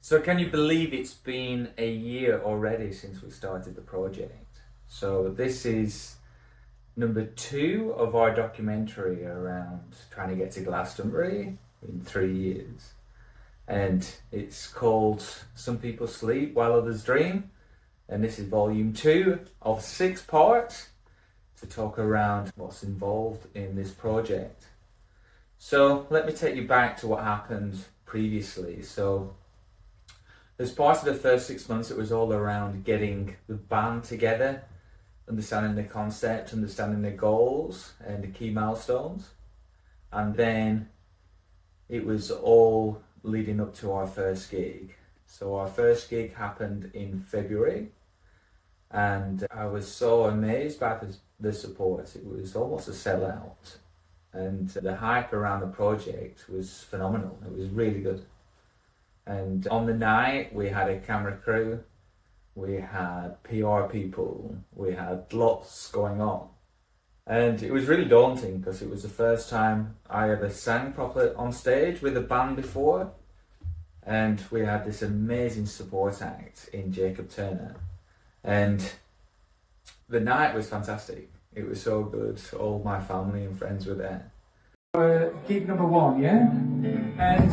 So can you believe it's been a year already since we started the project? So this is number 2 of our documentary around trying to get to Glastonbury in 3 years. And it's called Some People Sleep While Others Dream. And this is volume 2 of 6 parts to talk around what's involved in this project. So let me take you back to what happened previously. So as part of the first 6 months, it was all around getting the band together, understanding the concept, understanding the goals and the key milestones. And then it was all leading up to our first gig. So our first gig happened in February, and I was so amazed by the support. It was almost a sellout, and the hype around the project was phenomenal. It was really good. And on the night, we had a camera crew, we had PR people, we had lots going on. And it was really daunting because it was the first time I ever sang properly on stage with a band before. And we had this amazing support act in Jacob Turner. And the night was fantastic. It was so good. All my family and friends were there. Gig number 1, yeah? And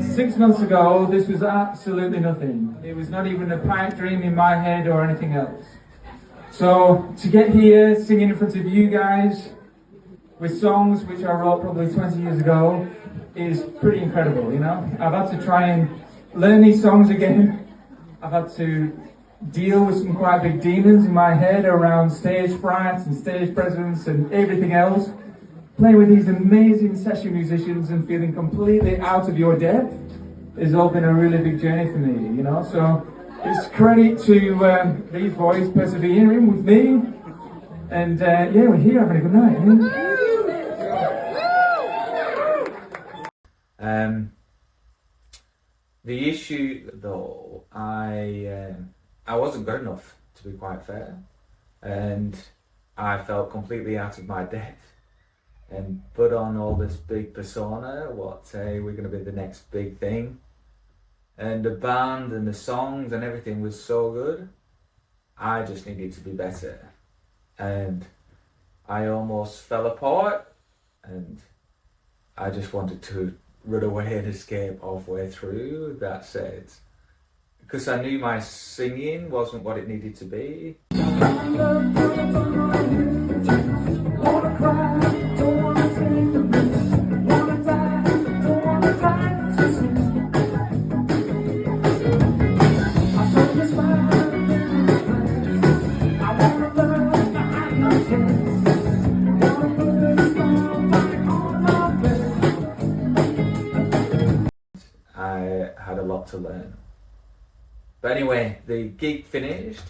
6 months ago, this was absolutely nothing. It was not even a pipe dream in my head or anything else. So to get here, singing in front of you guys, with songs which I wrote probably 20 years ago, is pretty incredible, you know? I've had to try and learn these songs again. I've had to deal with some quite big demons in my head around stage fright and stage presence and everything else. Playing with these amazing session musicians and feeling completely out of your depth has all been a really big journey for me, you know? So it's credit to these boys persevering with me. And yeah, we're here having a good night. The issue, though, I wasn't good enough, to be quite fair, and I felt completely out of my depth and put on all this big persona. We're going to be the next big thing, and the band and the songs and everything was so good. I just needed to be better, and I almost fell apart, and I just wanted to run away and escape halfway through. That said, because I knew my singing wasn't what it needed to be. I had a lot to learn. But anyway, the gig finished.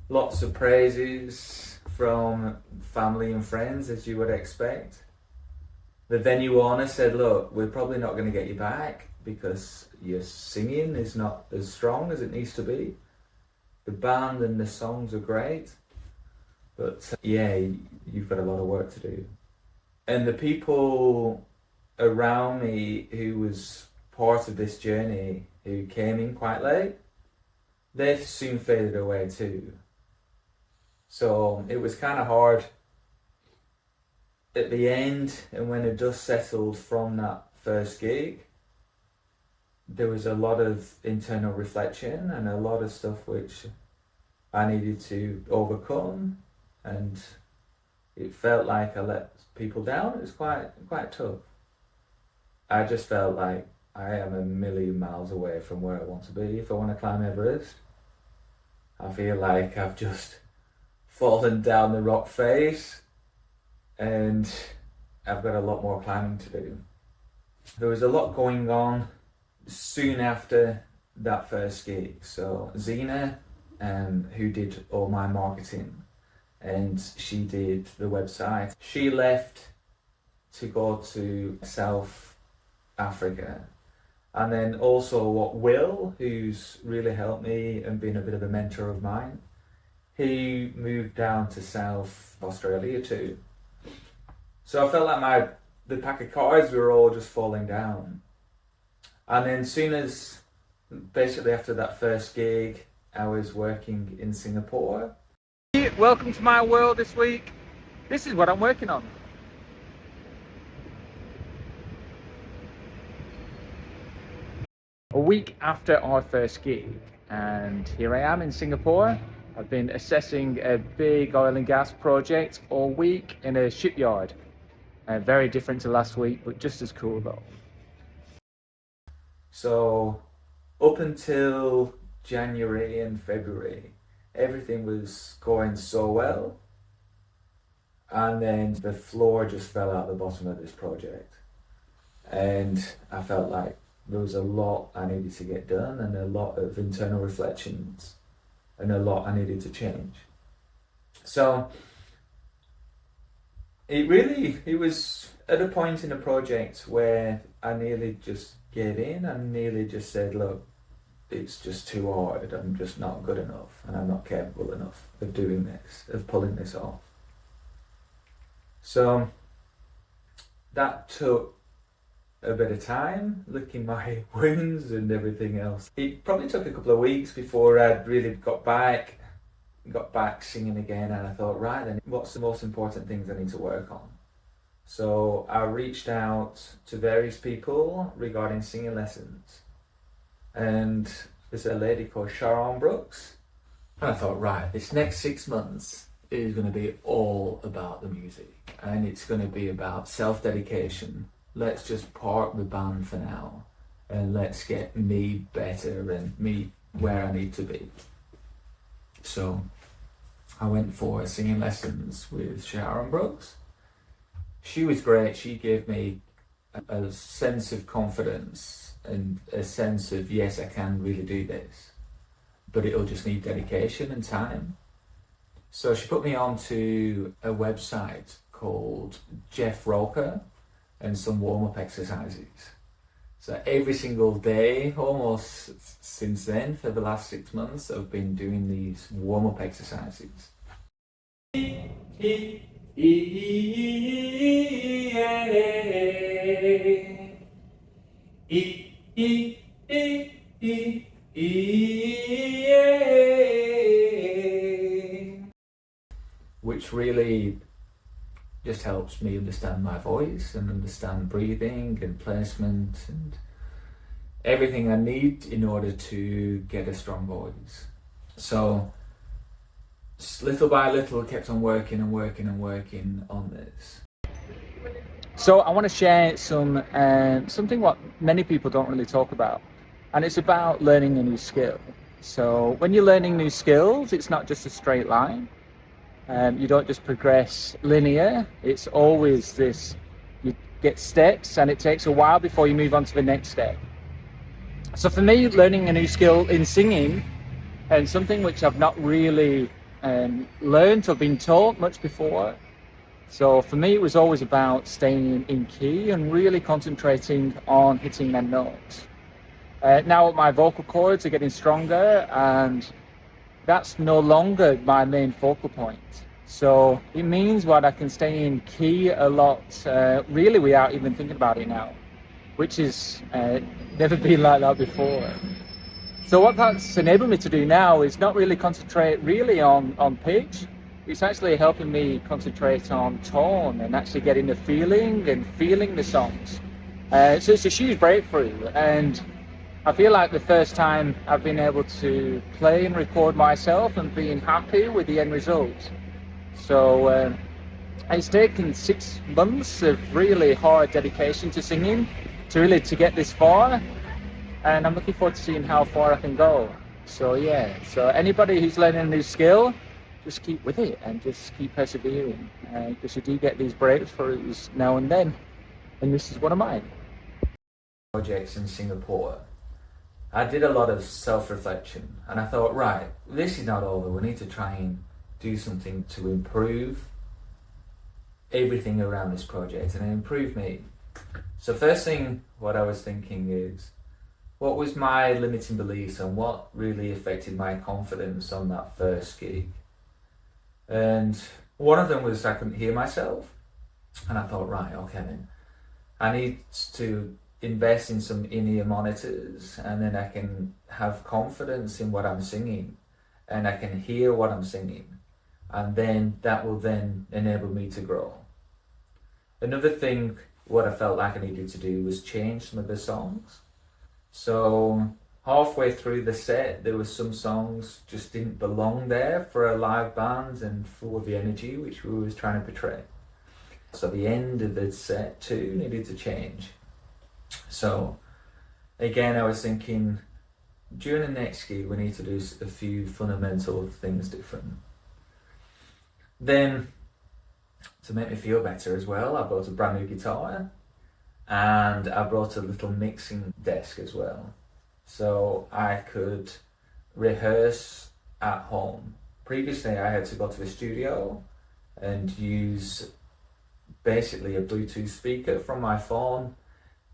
Lots of praises from family and friends, as you would expect. The venue owner said, look, we're probably not going to get you back because your singing is not as strong as it needs to be. The band and the songs are great, but yeah, you've got a lot of work to do. And the people around me who was part of this journey, who came in quite late, they've soon faded away too. So it was kind of hard at the end, and when the dust settled from that first gig, there was a lot of internal reflection and a lot of stuff which I needed to overcome, and it felt like I let people down. It was quite tough. I just felt like I am a million miles away from where I want to be if I want to climb Everest. I feel like I've just fallen down the rock face and I've got a lot more climbing to do. There was a lot going on soon after that first gig. So Zena, who did all my marketing, and she did the website, she left to go to South Africa. And then also Will, who's really helped me and been a bit of a mentor of mine, he moved down to South Australia too. So I felt like the pack of cards were all just falling down. And then soon as, basically after that first gig, I was working in Singapore. Welcome to my world this week. This is what I'm working on. A week after our first gig, and here I am in Singapore. I've been assessing a big oil and gas project all week in a shipyard. Very different to last week, but just as cool though. So up until January and February, everything was going so well. And then the floor just fell out the bottom of this project. And I felt like there was a lot I needed to get done, and a lot of internal reflections, and a lot I needed to change. So it was at a point in the project where I nearly just gave in. I nearly just said, look, it's just too hard. I'm just not good enough, and I'm not capable enough of doing this, of pulling this off. So that took a bit of time, licking my wounds and everything else. It probably took a couple of weeks before I'd really got back singing again, and I thought, right then, what's the most important things I need to work on? So I reached out to various people regarding singing lessons, and there's a lady called Sharon Brooks, and I thought, right, this next 6 months is going to be all about the music, and it's going to be about self-dedication. Let's just park the band for now, and let's get me better and me where I need to be. So I went for singing lessons with Sharon Brooks. She was great. She gave me a sense of confidence and a sense of, yes, I can really do this, but it'll just need dedication and time. So she put me onto a website called Jeff Roker and some warm-up exercises. So every single day, almost since then, for the last 6 months, I've been doing these warm-up exercises. Which really just helps me understand my voice and understand breathing and placement and everything I need in order to get a strong voice. So little by little, I kept on working on this. So I want to share something what many people don't really talk about, and it's about learning a new skill. So when you're learning new skills, it's not just a straight line. You don't just progress linear. It's always this, you get steps, and it takes a while before you move on to the next step. So for me, learning a new skill in singing, and something which I've not really learned or been taught much before. So for me, it was always about staying in key and really concentrating on hitting them notes. Now my vocal cords are getting stronger, and that's no longer my main focal point. So it means what I can stay in key a lot, really without even thinking about it now, which is never been like that before. So what that's enabled me to do now is not really concentrate really on pitch. It's actually helping me concentrate on tone and actually getting the feeling and feeling the songs. So it's a huge breakthrough, and I feel like the first time I've been able to play and record myself and being happy with the end result. So it's taken 6 months of really hard dedication to singing to get this far, and I'm looking forward to seeing how far I can go. So yeah, so anybody who's learning a new skill, just keep with it and just keep persevering, because you do get these breakthroughs now and then, and this is one of mine. Projects in Singapore, I did a lot of self-reflection, and I thought, right, this is not over. We need to try and do something to improve everything around this project and improve me. So first thing, what I was thinking is, what was my limiting beliefs and what really affected my confidence on that first gig? And one of them was I couldn't hear myself, and I thought, right, okay then, I need to invest in some in-ear monitors, and then I can have confidence in what I'm singing, and I can hear what I'm singing, and then that will then enable me to grow. Another thing, what I felt like I needed to do was change some of the songs. So halfway through the set, there were some songs just didn't belong there for a live band and for the energy which we were trying to portray. So the end of the set too needed to change. So again, I was thinking, during the next gig, we need to do a few fundamental things different. Then, to make me feel better as well, I bought a brand new guitar, and I brought a little mixing desk as well, so I could rehearse at home. Previously, I had to go to the studio and use basically a Bluetooth speaker from my phone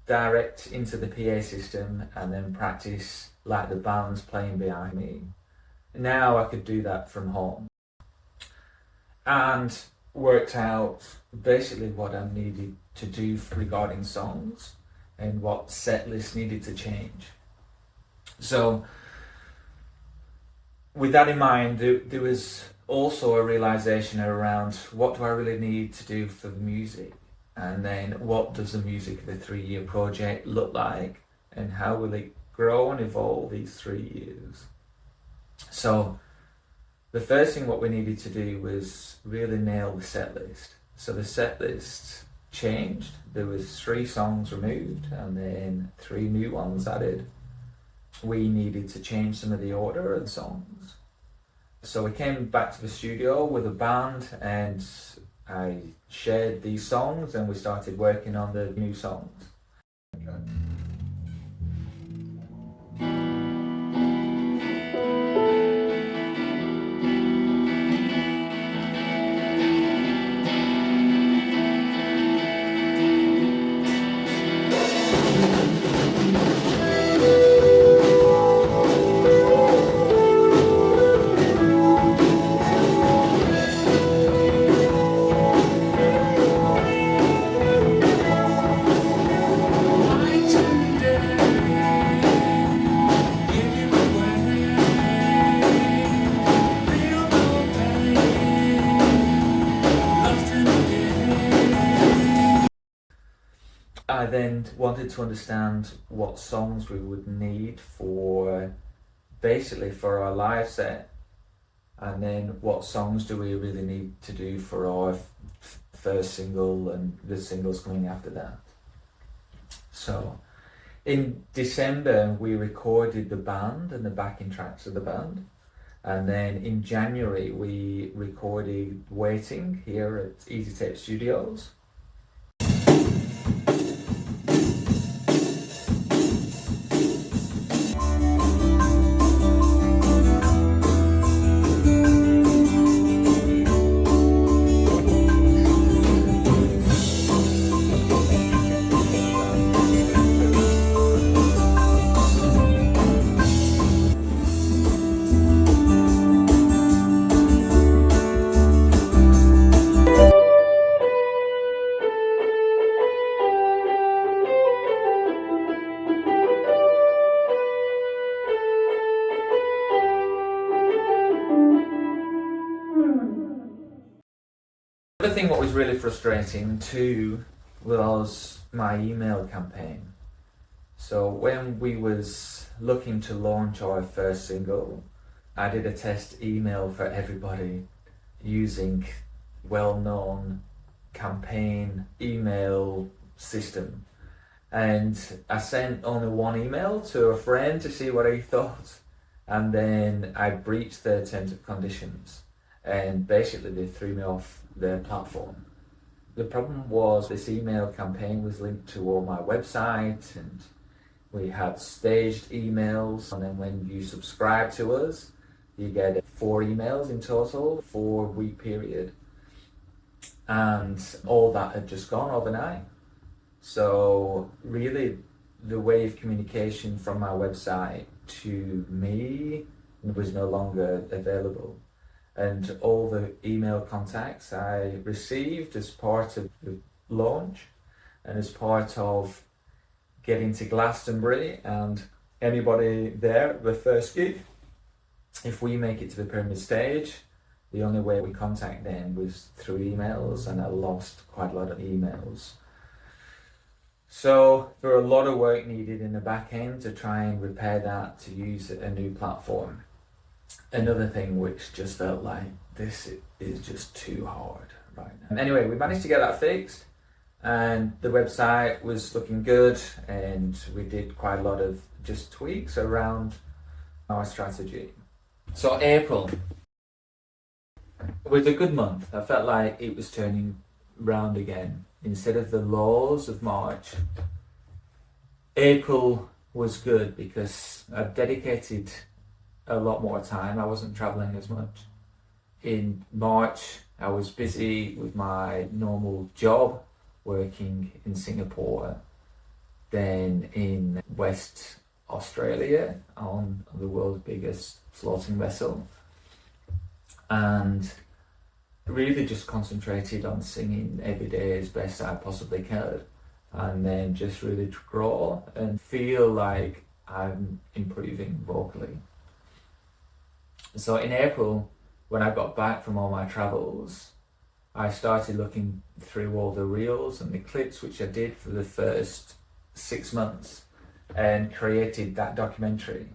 direct into the PA system and then practice like the band's playing behind me. Now I could do that from home, and worked out basically what I needed to do regarding songs and what set list needed to change. So with that in mind, there was also a realization around, what do I really need to do for the music, and then what does the music of the 3-year project look like, and how will it grow and evolve these 3 years. So the first thing what we needed to do was really nail the set list. So the set list changed. There was 3 songs removed and then 3 new ones added. We needed to change some of the order of the songs. So we came back to the studio with a band, and I shared these songs and we started working on the new songs. Okay. I then wanted to understand what songs we would need for basically for our live set, and then what songs do we really need to do for our first single and the singles coming after that. So in December we recorded the band and the backing tracks of the band, and then in January we recorded Waiting here at Easy Tape Studios. The other thing what was really frustrating too was my email campaign. So when we was looking to launch our first single, I did a test email for everybody using well-known campaign email system, and I sent only one email to a friend to see what he thought, and then I breached their terms and conditions, and basically they threw me off their platform. The problem was this email campaign was linked to all my website, and we had staged emails, and then when you subscribe to us you get 4 emails in total, 4-week period, and all that had just gone overnight. So really the way of communication from my website to me was no longer available. And all the email contacts I received as part of the launch and as part of getting to Glastonbury, and anybody there at the first gig, if we make it to the pyramid stage, the only way we contact them was through emails, and I lost quite a lot of emails. So there were a lot of work needed in the back end to try and repair that, to use a new platform. Another thing which just felt like this is just too hard right now. Anyway, we managed to get that fixed, and the website was looking good, and we did quite a lot of just tweaks around our strategy. So April was a good month. I felt like it was turning round again. Instead of the lows of March, April was good because I dedicated a lot more time. I wasn't traveling as much. In March, I was busy with my normal job, working in Singapore, then in West Australia on the world's biggest floating vessel, and really just concentrated on singing every day as best I possibly could, and then just really to grow and feel like I'm improving vocally. So in April, when I got back from all my travels, I started looking through all the reels and the clips which I did for the first 6 months and created that documentary.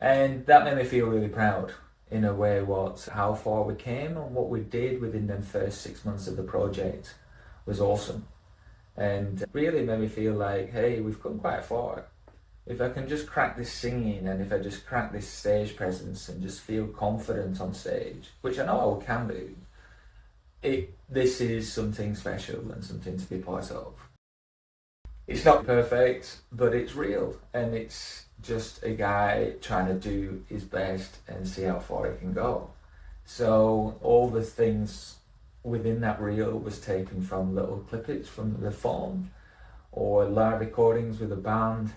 And that made me feel really proud in a way, how far we came and what we did within the first 6 months of the project was awesome. And really made me feel like, hey, we've come quite far. If I can just crack this singing, and if I just crack this stage presence and just feel confident on stage, which I know I can do, this is something special and something to be part of. It's not perfect, but it's real, and it's just a guy trying to do his best and see how far he can go. So all the things within that reel was taken from little clippets from the phone or live recordings with a band,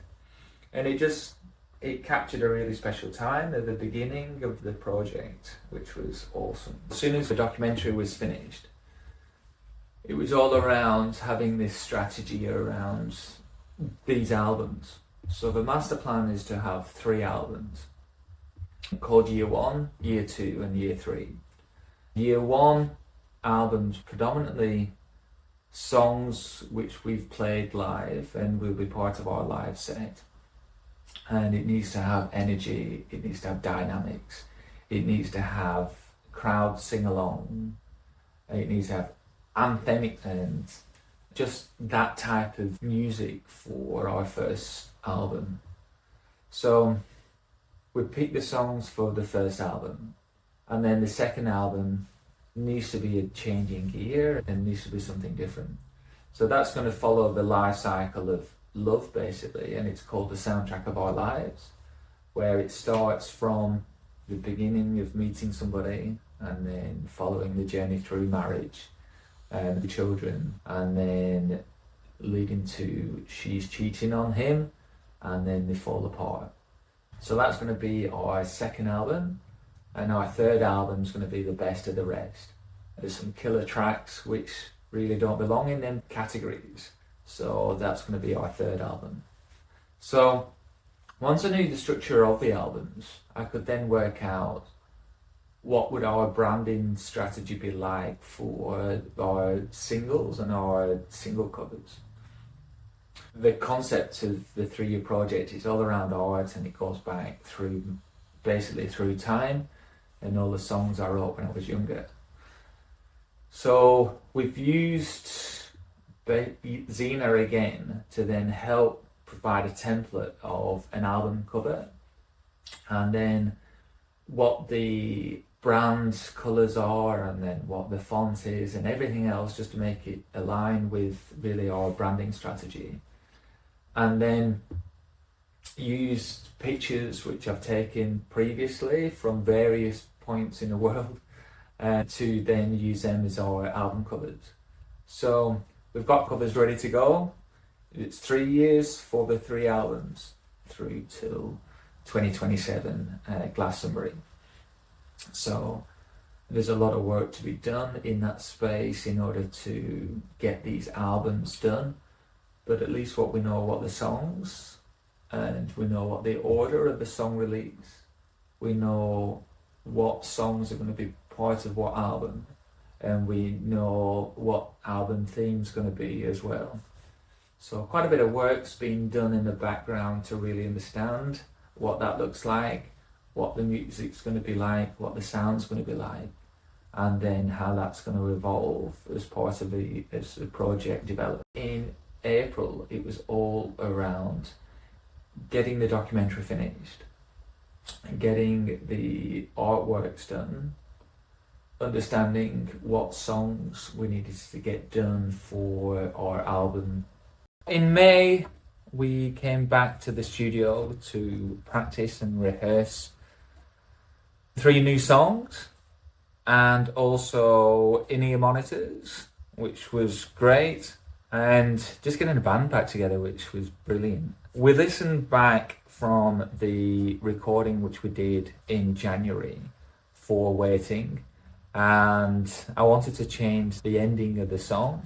and it captured a really special time at the beginning of the project, which was awesome. As soon as the documentary was finished, it was all around having this strategy around these albums. So the master plan is to have 3 albums called Year 1, Year 2 and Year 3. Year 1 albums predominantly songs which we've played live and will be part of our live set. And it needs to have energy, it needs to have dynamics, it needs to have crowd sing along, it needs to have anthemic and just that type of music for our first album. So we picked the songs for the first album, and then the second album needs to be a change in gear and needs to be something different. So that's going to follow the life cycle of love basically, and it's called the soundtrack of our lives, where it starts from the beginning of meeting somebody and then following the journey through marriage and the children, and then leading to she's cheating on him and then they fall apart. So that's going to be our second album, and our third album is going to be the best of the rest. There's some killer tracks which really don't belong in them categories, so that's going to be our third album. So once I knew the structure of the albums, I could then work out what would our branding strategy be like for our singles and our single covers. The concept of the 3-year project is all around art, and it goes back through time, and all the songs I wrote when I was younger. So we've used Xena again to then help provide a template of an album cover, and then what the brand colours are, and then what the font is and everything else, just to make it align with really our branding strategy. And then used pictures which I've taken previously from various points in the world to then use them as our album covers. So we've got covers ready to go. It's 3 years for the 3 albums through till 2027 Glastonbury. So there's a lot of work to be done in that space in order to get these albums done but at least we know what the songs, and we know what the order of the song release. We know what songs are going to be part of what album, and we know what album theme's going to be as well. So quite a bit of work's been done in the background to really understand what that looks like, what the music's going to be like, what the sound's going to be like, and then how that's going to evolve as part of the project development. In April, it was all around getting the documentary finished, getting the artworks done, understanding what songs we needed to get done for our album. In May, we came back to the studio to practice and rehearse 3 new songs, and also in-ear monitors, which was great, and just getting a band back together, which was brilliant. We listened back from the recording which we did in January for Waiting, and I wanted to change the ending of the song.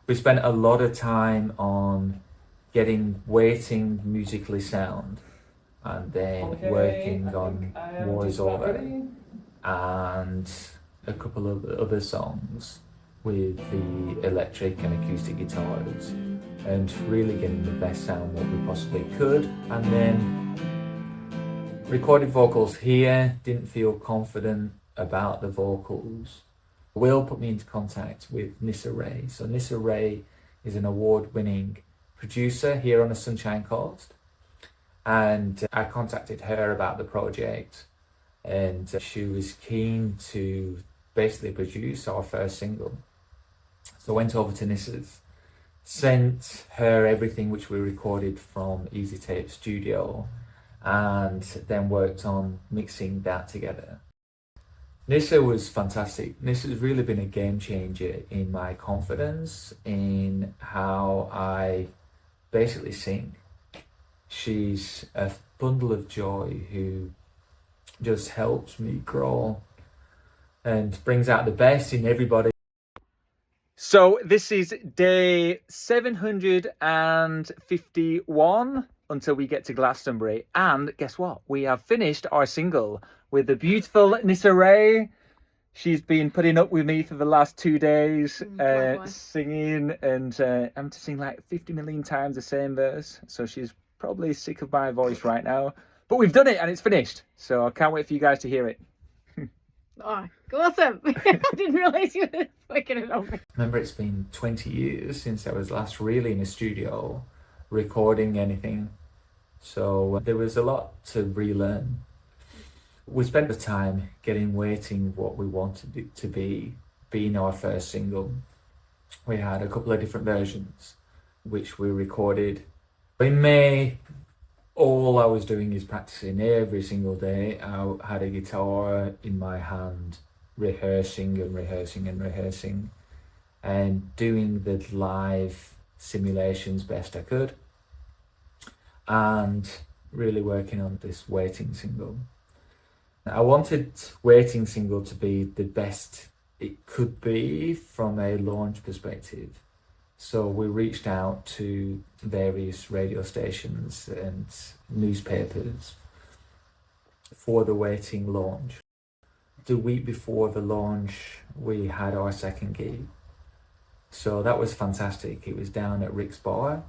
We spent a lot of time on getting Waiting musically sound, and then working on War Is Over and a couple of other songs with the electric and acoustic guitars, and really getting the best sound that we possibly could. And then recorded vocals here, didn't feel confident about the vocals. Will put me into contact with Nissa Ray. So Nissa Ray is an award-winning producer here on the Sunshine Coast, and I contacted her about the project, and she was keen to basically produce our first single. So I went over to Nissa's, sent her everything which we recorded from Easy Tape Studio, and then worked on mixing that together. Nissa was fantastic. Nissa's really been a game changer in my confidence in how I basically sing. She's a bundle of joy who just helps me grow and brings out the best in everybody. So this is day 751 until we get to Glastonbury, and guess what? We have finished our single with the beautiful Nissa Ray. She's been putting up with me for the last 2 days, singing, and I'm to sing like 50 million times the same verse, so she's probably sick of my voice right now. But we've done it and it's finished, so I can't wait for you guys to hear it. Oh, awesome. I didn't realise you were fucking it up. Remember, it's been 20 years since I was last really in a studio recording anything, so there was a lot to relearn. We spent the time getting Waiting what we wanted it to be, being our first single. We had a couple of different versions which we recorded. In May, all I was doing is practicing every single day. I had a guitar in my hand, rehearsing and rehearsing and rehearsing, and doing the live simulations best I could, and really working on this Waiting single. I wanted Waiting single to be the best it could be from a launch perspective. So we reached out to various radio stations and newspapers for the Waiting launch. The week before the launch, we had our second gig. So that was fantastic. It was down at Rick's Bar,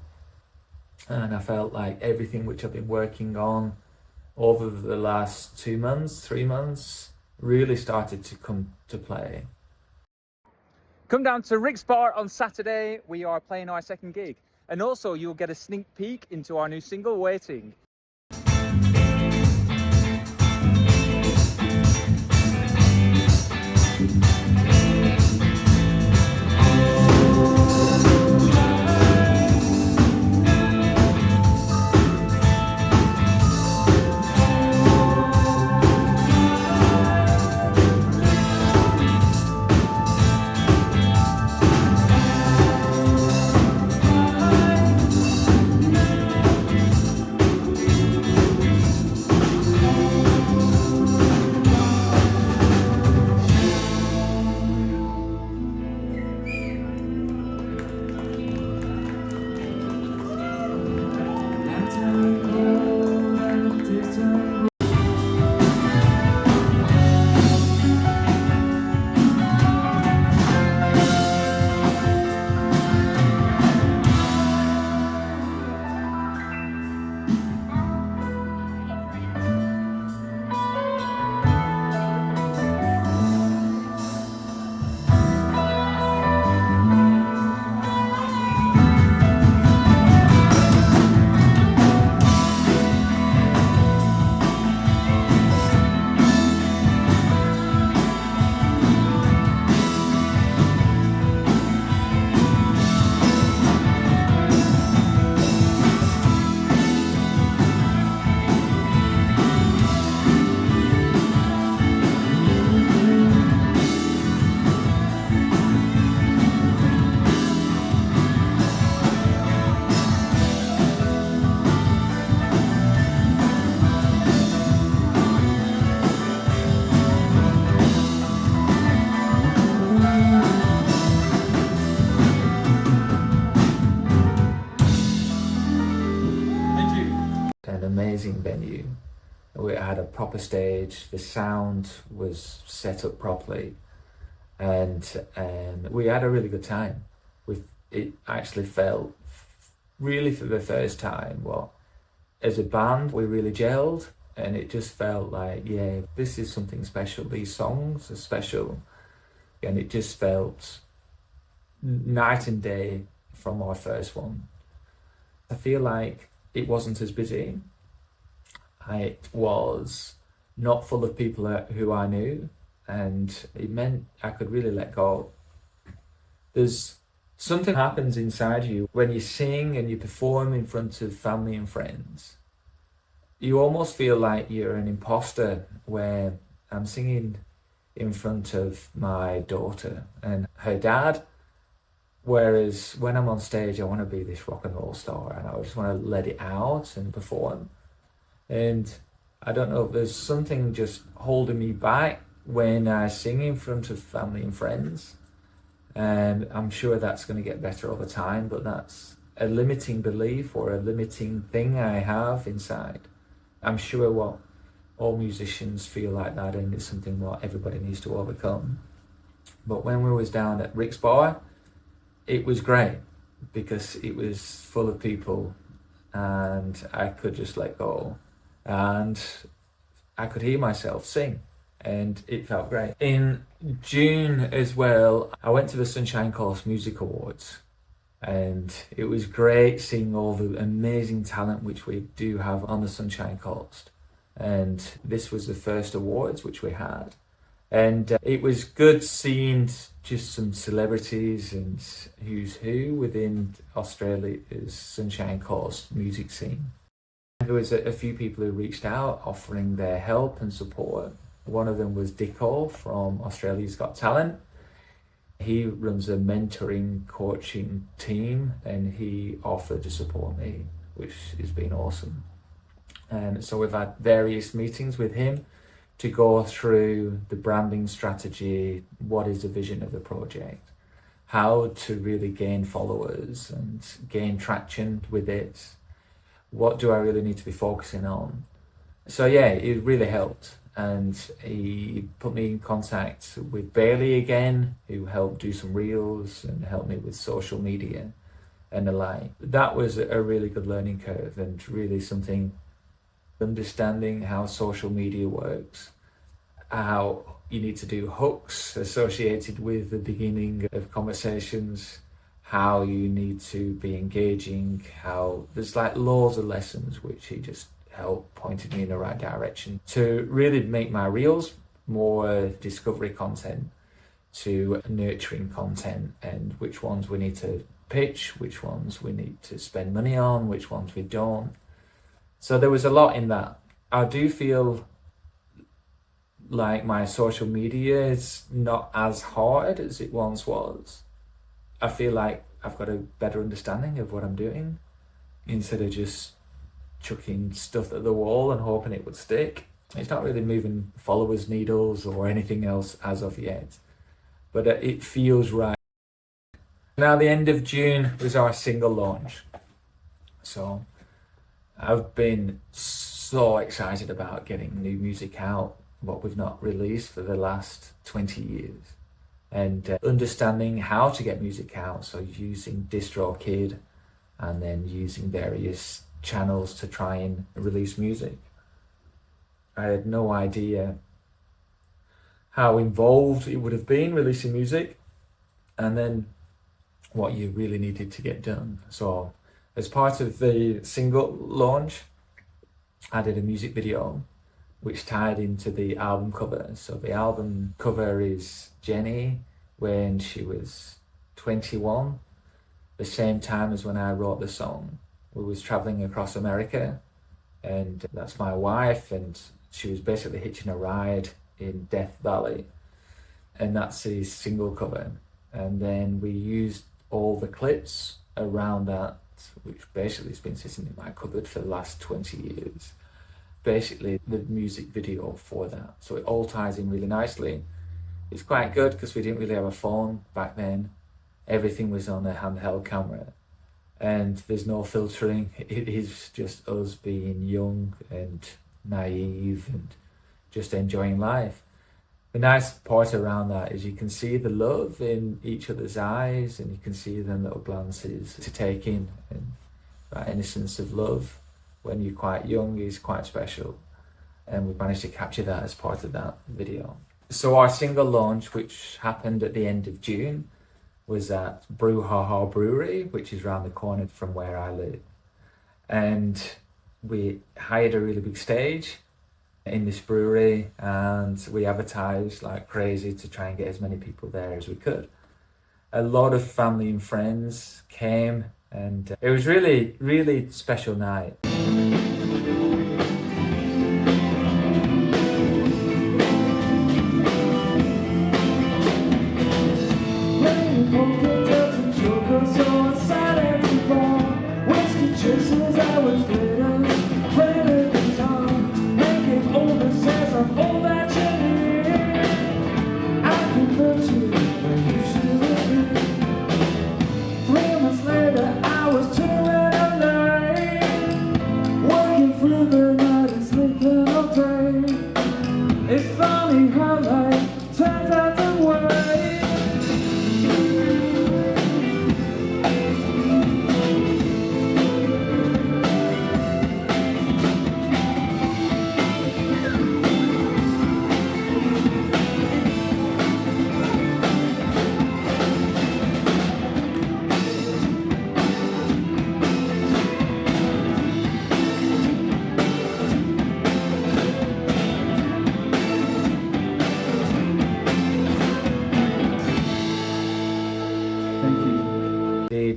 and I felt like everything which I've been working on over the last 2 months, 3 months, really started to come to play. Come down to Rick's Bar on Saturday. We are playing our second gig. And also you'll get a sneak peek into our new single, Waiting. An amazing venue. We had a proper stage, the sound was set up properly, and we had a really good time. It actually felt, really for the first time, as a band we really gelled, and it just felt like, yeah, this is something special. These songs are special, and it just felt night and day from our first one. I feel like it wasn't as busy. It was not full of people who I knew, and it meant I could really let go. There's something happens inside you when you sing and you perform in front of family and friends. You almost feel like you're an imposter, where I'm singing in front of my daughter and her dad, whereas when I'm on stage I want to be this rock and roll star, and I just want to let it out and perform. And I don't know, there's something just holding me back when I sing in front of family and friends, and I'm sure that's going to get better over time, but that's a limiting belief or a limiting thing I have inside. I'm sure what all musicians feel like that, and it's something what everybody needs to overcome. But when we was down at Rick's Bar, it was great because it was full of people, and I could just let go, and I could hear myself sing, and it felt great. In June as well, I went to the Sunshine Coast Music Awards, and it was great seeing all the amazing talent which we do have on the Sunshine Coast. And this was the first awards which we had, and it was good seeing just some celebrities and who's who within Australia's Sunshine Coast music scene. There was a few people who reached out offering their help and support. One of them was Dicko from Australia's Got Talent. He runs a mentoring coaching team, and he offered to support me, which has been awesome. And so we've had various meetings with him to go through the branding strategy, what is the vision of the project, how to really gain followers and gain traction with it, what do I really need to be focusing on. So yeah, it really helped. And he put me in contact with Bailey again, who helped do some reels and helped me with social media and the like. That was a really good learning curve, and really something, understanding how social media works, how you need to do hooks associated with the beginning of conversations, how you need to be engaging, how there's like loads of lessons which he just helped pointed me in the right direction to really make my reels more discovery content to nurturing content, and which ones we need to pitch, which ones we need to spend money on, which ones we don't. So there was a lot in that. I do feel like my social media is not as hard as it once was. I feel like I've got a better understanding of what I'm doing instead of just chucking stuff at the wall and hoping it would stick. It's not really moving followers needles or anything else as of yet, but it feels right. Now the end of June was our single launch. So I've been so excited about getting new music out, what we've not released for the last 20 years. And understanding how to get music out, so using DistroKid and then using various channels to try and release music. I had no idea how involved it would have been releasing music, and then what you really needed to get done. So as part of the single launch, I did a music video which tied into the album cover. So the album cover is Jenny when she was 21, the same time as when I wrote the song. We was traveling across America, and that's my wife, and she was basically hitching a ride in Death Valley, and that's the single cover. And then we used all the clips around that, which basically has been sitting in my cupboard for the last 20 years. Basically the music video for that. So it all ties in really nicely. It's quite good because we didn't really have a phone back then. Everything was on a handheld camera, and there's no filtering. It is just us being young and naive and just enjoying life. The nice part around that is you can see the love in each other's eyes, and you can see them little glances to take in, and that innocence of love when you're quite young is quite special, and we've managed to capture that as part of that video. So our single launch, which happened at the end of June, was at Brouhaha Brewery, which is around the corner from where I live. And we hired a really big stage in this brewery, and we advertised like crazy to try and get as many people there as we could. A lot of family and friends came, and it was really, really special night.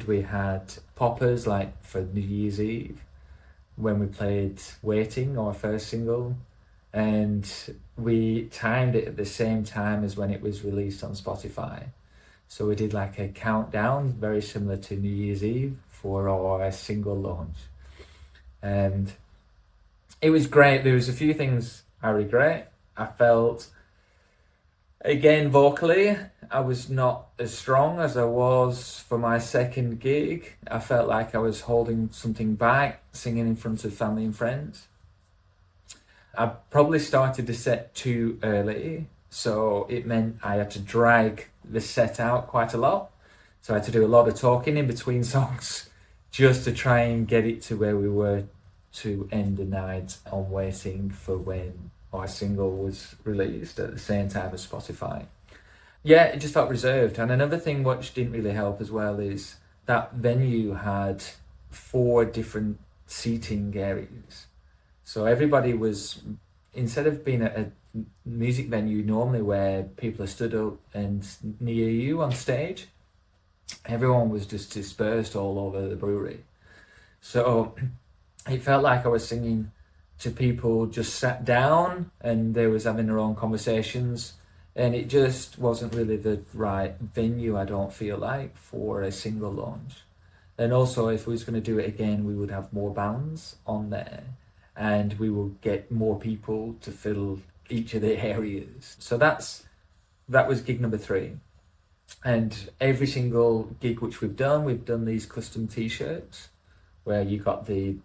We had poppers like for New Year's Eve when we played Waiting, our first single, and we timed it at the same time as when it was released on Spotify. So we did like a countdown very similar to New Year's Eve for our single launch, and it was great. There was a few things I regret, I felt, again, vocally, I was not as strong as I was for my second gig. I felt like I was holding something back, singing in front of family and friends. I probably started the set too early, so it meant I had to drag the set out quite a lot. So I had to do a lot of talking in between songs just to try and get it to where we were to end the night on Waiting for when our single was released at the same time as Spotify. Yeah, it just felt reserved. And another thing which didn't really help as well is that venue had 4 different seating areas. So everybody was, instead of being at a music venue normally where people are stood up and near you on stage, everyone was just dispersed all over the brewery. So it felt like I was singing to people just sat down and they was having their own conversations, and it just wasn't really the right venue, I don't feel like, for a single launch. And also, if we was going to do it again, we would have more bands on there and we will get more people to fill each of the areas. So that was gig number 3. And every single gig which we've done these custom t-shirts where you got the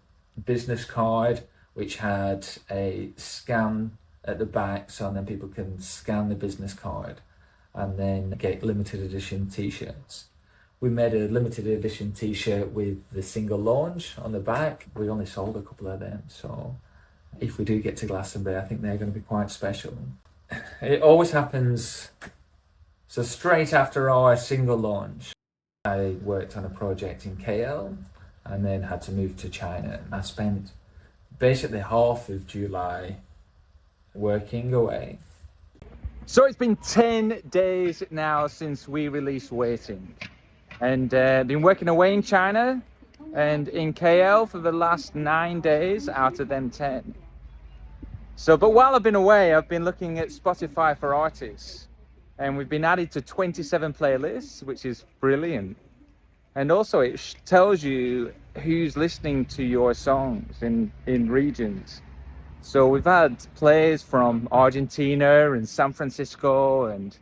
business card which had a scan at the back, so then people can scan the business card and then get limited edition t-shirts. We made a limited edition t-shirt with the single launch on the back. We only sold a couple of them, so if we do get to Glastonbury, I think they're going to be quite special. It always happens, so straight after our single launch, I worked on a project in KL and then had to move to China. I spent basically half of July working away. So it's been 10 days now since we released Waiting, and been working away in China and in KL for the last 9 days out of them 10. So, but while I've been away, I've been looking at Spotify for artists, and we've been added to 27 playlists, which is brilliant. And also it tells you who's listening to your songs in regions. So we've had plays from Argentina and San Francisco and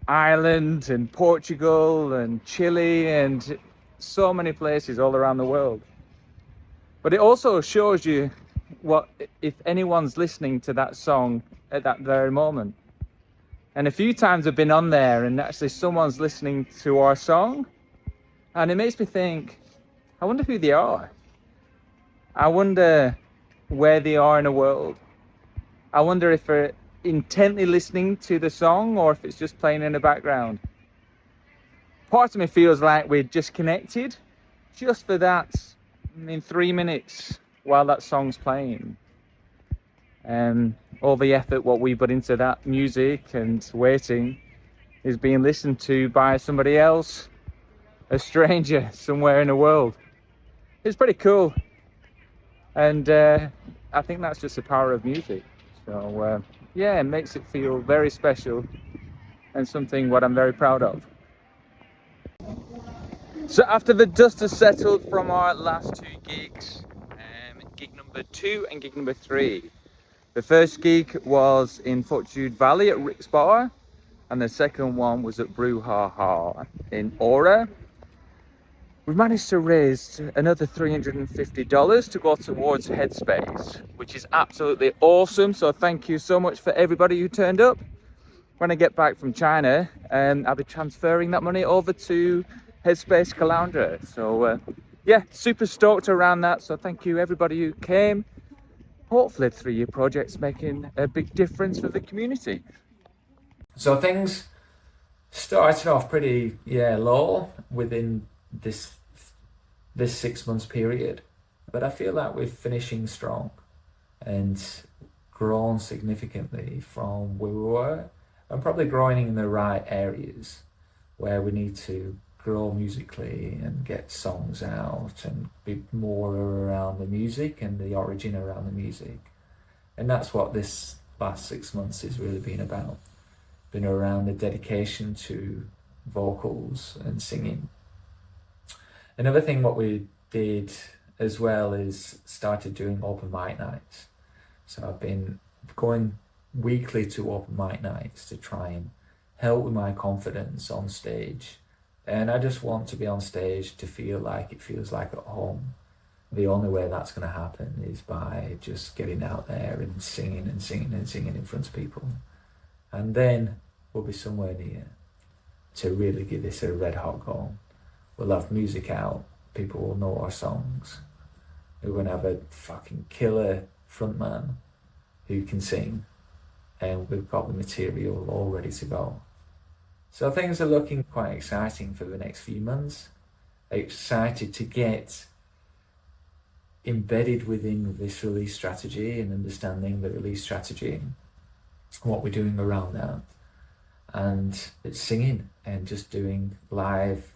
Ireland and Portugal and Chile and so many places all around the world. But it also shows you what if anyone's listening to that song at that very moment. And a few times I've been on there and actually someone's listening to our song, and it makes me think, I wonder who they are. I wonder where they are in the world. I wonder if they're intently listening to the song or if it's just playing in the background. Part of me feels like we're just connected just for that, in 3 minutes while that song's playing. All the effort what we put into that music and Waiting is being listened to by somebody else, a stranger somewhere in the world. It's pretty cool, and I think that's just the power of music. So yeah, it makes it feel very special and something what I'm very proud of. So after the dust has settled from our last 2 gigs, gig number 2 and gig number 3. The first gig was in Fortitude Valley at Rick's Bar, and the second one was at Brouhaha in Aura. We've managed to raise another $350 to go towards Headspace, which is absolutely awesome. So thank you so much for everybody who turned up. When I get back from China, I'll be transferring that money over to Headspace Caloundra. So yeah, super stoked around that. So thank you everybody who came. Hopefully through your projects making a big difference for the community. So things started off pretty low within this 6 months period, but I feel like we're finishing strong and grown significantly from where we were, and probably growing in the right areas where we need to grow musically and get songs out and be more around the music and the origin around the music. And that's what this last 6 months has really been about. Been around the dedication to vocals and singing. Another thing what we did as well is started doing open mic nights. So I've been going weekly to open mic nights to try and help with my confidence on stage. And I just want to be on stage to feel like it feels like at home. The only way that's going to happen is by just getting out there and singing and singing and singing in front of people. And then we'll be somewhere near to really give this a red hot go. We'll have music out, people will know our songs. We're going to have a fucking killer frontman who can sing, and we've got the material all ready to go. So things are looking quite exciting for the next few months. Excited to get embedded within this release strategy and understanding the release strategy, what we're doing around that. And it's singing and just doing live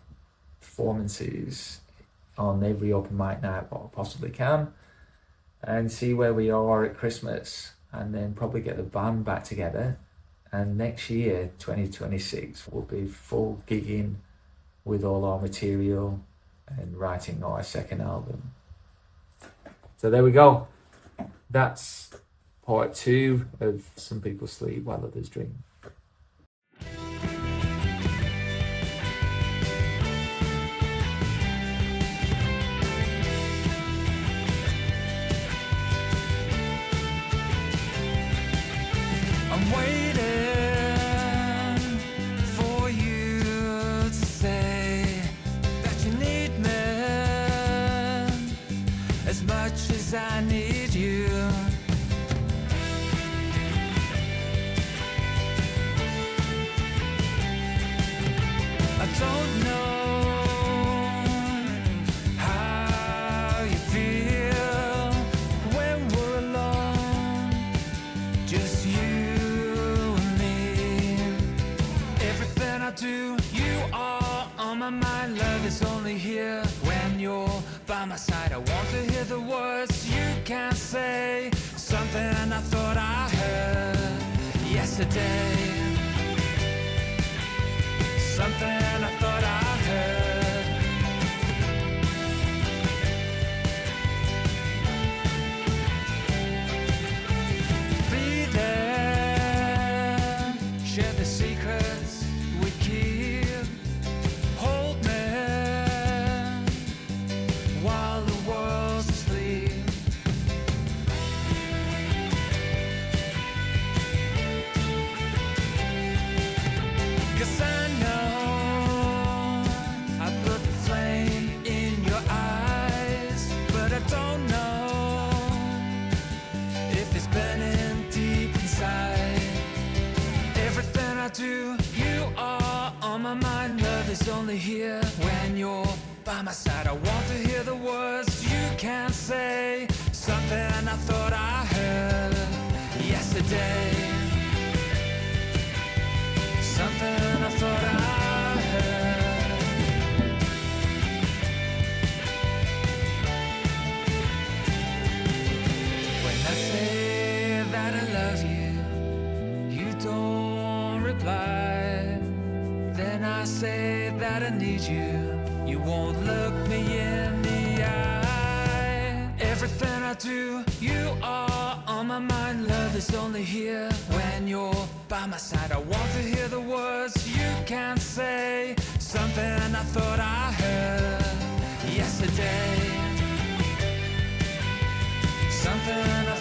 performances on every open mic night what I possibly can, and see where we are at Christmas, and then probably get the band back together. And next year, 2026, we'll be full gigging with all our material and writing our second album. So there we go. That's part 2 of Some People Sleep While Others Dream. I'm waiting for you to say that you need me as much as I need you. I don't know how you feel when we're alone, just you and me. Everything I do, you are on my mind. Love is only here when you're by my side. I want to hear the words you can't say, something I thought I heard yesterday, something I thought I heard. Be there, share the secrets we keep. Hold me while the world's asleep. Cause I know I put the flame in your eyes, but I don't know if it's burning deep inside. Everything I do, you are on my mind. Love is only here when you're by my side. I want to hear the words you can't say, something I thought I heard yesterday, something I thought I heard. When I say that I love you, you don't reply. Then I say that I need you, you won't look me in the eye. Everything I do, you are on my mind. Love is only here when you're by my side. I want to hear the words you can't say, something I thought I heard yesterday, something I